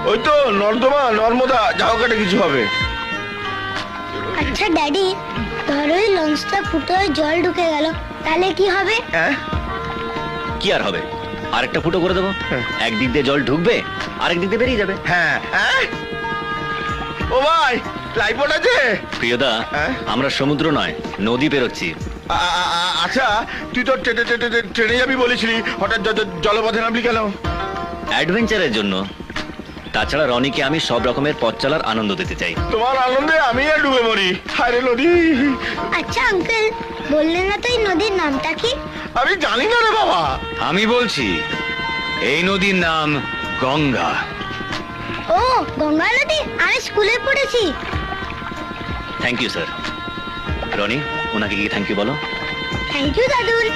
ওই তো নর্দমা নর্মদা জায়গাটা কিছু হবে। আচ্ছা ড্যাডি, ধরো ওই লঞ্চটা ফুটো হয়ে জল ঢুকে গেল, তাহলে কি হবে? হ্যাঁ কি আর হবে, আরেকটা ফুটো করে দেবো। হ্যাঁ। একদিক দিয়ে জল ঢুকবে, আরেক দিক দিয়ে বেরিয়ে যাবে। হ্যাঁ হ্যাঁ। ও ভাই, লাইফবোট আছে? প্রিয়দা, হ্যাঁ? আমরা সমুদ্র নয়, নদী পেরোচ্ছি। আচ্ছা, তুই তো ট্রেনে যাবি বলেছিলি, হঠাৎ জলপথে নামলি কেন? অ্যাডভেঞ্চারের জন্য। তাছাড়া রনিকে আমি সব রকমের পথ চলার আনন্দ দিতে চাই। তোমার আনন্দে আমি আর ডুবে মরি। হায়রে নদী। আচ্ছা আঙ্কেল, বললেন না তো এই নদীর নামটা কি? আমি জানি না রে বাবা। আমি বলছি, এই নদীর নাম গঙ্গা। ও, গঙ্গা নদী, আমি স্কুলে পড়েছি। Thank you sir. রনি, ওনাকে কি থ্যাংক ইউ বলো। Thank you Dadul.